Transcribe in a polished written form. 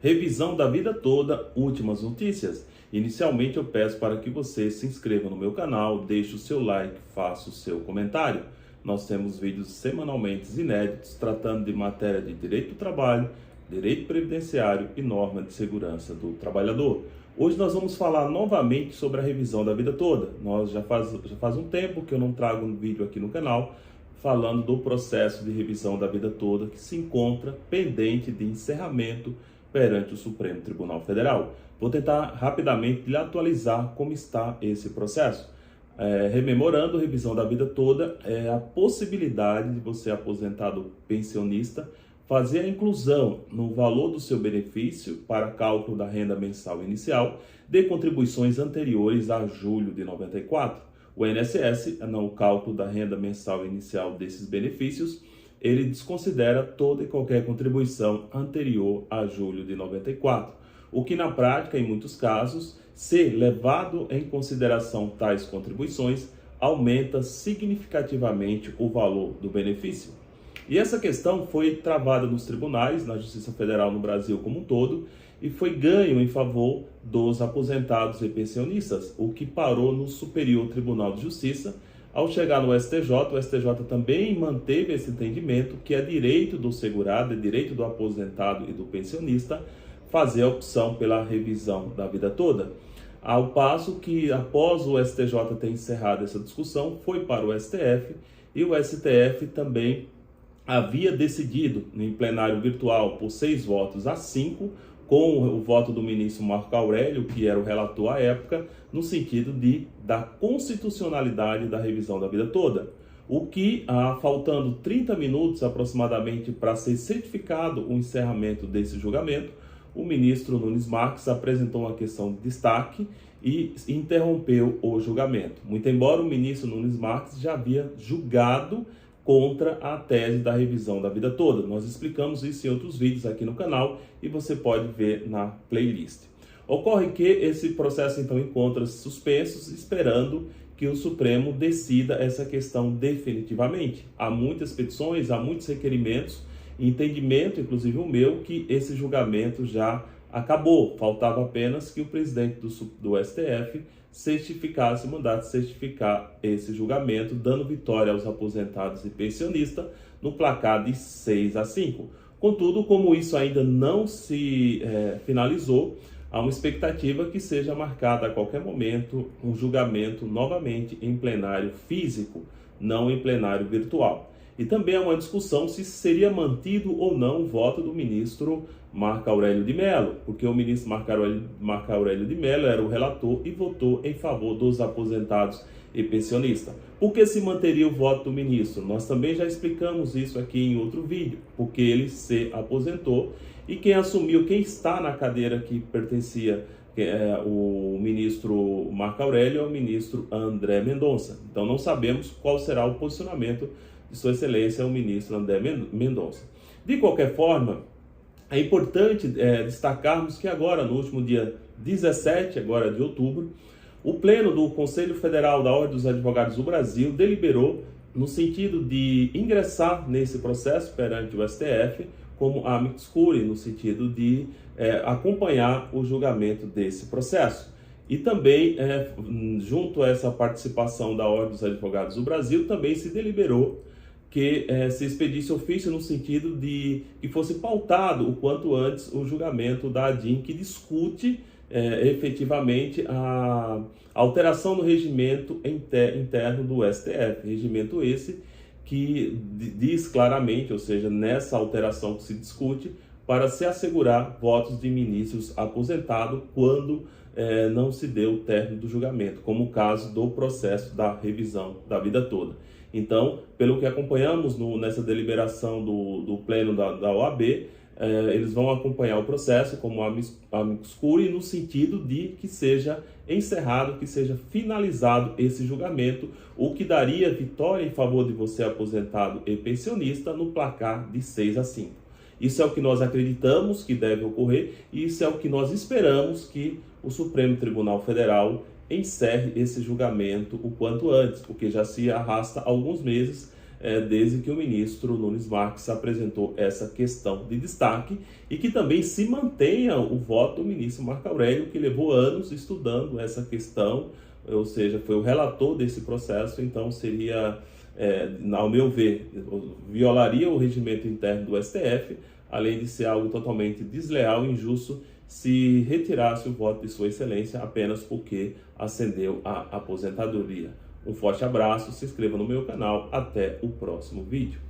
Revisão da vida toda, últimas notícias. Inicialmente eu peço para que você se inscreva no meu canal, deixe o seu like, faça o seu comentário. Nós temos vídeos semanalmente inéditos tratando de matéria de direito do trabalho, direito previdenciário e norma de segurança do trabalhador. Hoje nós vamos falar novamente sobre a revisão da vida toda. Já faz um tempo que eu não trago um vídeo aqui no canal falando do processo de revisão da vida toda que se encontra pendente de encerramento perante o Supremo Tribunal Federal. Vou tentar rapidamente lhe atualizar como está esse processo. Rememorando, a revisão da vida toda é a possibilidade de você, aposentado pensionista, fazer a inclusão no valor do seu benefício para cálculo da renda mensal inicial de contribuições anteriores a julho de 94. O INSS, no cálculo da renda mensal inicial desses benefícios, ele desconsidera toda e qualquer contribuição anterior a julho de 94, o que na prática, em muitos casos, se levado em consideração tais contribuições, aumenta significativamente o valor do benefício. E essa questão foi travada nos tribunais, na Justiça Federal no Brasil como um todo, e foi ganho em favor dos aposentados e pensionistas, o que parou no Superior Tribunal de Justiça. Ao chegar no STJ, o STJ também manteve esse entendimento que é direito do segurado, é direito do aposentado e do pensionista fazer a opção pela revisão da vida toda. Ao passo que, após o STJ ter encerrado essa discussão, foi para o STF, e o STF também havia decidido em plenário virtual por 6 votos a 5, com o voto do ministro Marco Aurélio, que era o relator à época, no sentido da constitucionalidade da revisão da vida toda. O que, faltando 30 minutos aproximadamente para ser certificado o encerramento desse julgamento, o ministro Nunes Marques apresentou uma questão de destaque e interrompeu o julgamento. Muito embora o ministro Nunes Marques já havia julgado contra a tese da revisão da vida toda. Nós explicamos isso em outros vídeos aqui no canal e você pode ver na playlist. Ocorre que esse processo então encontra-se suspenso, esperando que o Supremo decida essa questão definitivamente. Há muitas petições, há muitos requerimentos, entendimento, inclusive o meu, que esse julgamento já acabou. Faltava apenas que o presidente do STF mandasse certificar esse julgamento, dando vitória aos aposentados e pensionistas no placar de 6 a 5. Contudo, como isso ainda não se finalizou, há uma expectativa que seja marcada a qualquer momento um julgamento novamente em plenário físico, não em plenário virtual. E também há uma discussão se seria mantido ou não o voto do ministro Marco Aurélio de Mello, porque o ministro Marco Aurélio de Mello era o relator e votou em favor dos aposentados e pensionistas. Por que se manteria o voto do ministro? Nós também já explicamos isso aqui em outro vídeo, porque ele se aposentou e quem está na cadeira que pertencia o ministro Marco Aurélio é o ministro André Mendonça. Então não sabemos qual será o posicionamento de Sua Excelência, o ministro André Mendonça. De qualquer forma, é importante destacarmos que agora, no último dia 17 agora de outubro, o Pleno do Conselho Federal da Ordem dos Advogados do Brasil deliberou no sentido de ingressar nesse processo perante o STF como amicus curiae, no sentido de acompanhar o julgamento desse processo. E também, junto a essa participação da Ordem dos Advogados do Brasil, também se deliberou que se expedisse ofício no sentido de que fosse pautado o quanto antes o julgamento da ADIM, que discute efetivamente a alteração no regimento interno do STF. Regimento esse que diz claramente, ou seja, nessa alteração que se discute, para se assegurar votos de ministros aposentados quando não se deu o término do julgamento, como o caso do processo da revisão da vida toda. Então, pelo que acompanhamos nessa deliberação do Pleno da OAB, eles vão acompanhar o processo como amicus curiae no sentido de que seja encerrado, que seja finalizado esse julgamento, o que daria vitória em favor de você aposentado e pensionista no placar de 6 a 5. Isso é o que nós acreditamos que deve ocorrer e isso é o que nós esperamos que o Supremo Tribunal Federal encerre esse julgamento o quanto antes, porque já se arrasta há alguns meses desde que o ministro Nunes Marques apresentou essa questão de destaque, e que também se mantenha o voto do ministro Marco Aurélio, que levou anos estudando essa questão, ou seja, foi o relator desse processo. Então seria, ao meu ver, violaria o regimento interno do STF, além de ser algo totalmente desleal e injusto se retirasse o voto de Sua Excelência apenas porque ascendeu à aposentadoria. Um forte abraço, se inscreva no meu canal, até o próximo vídeo.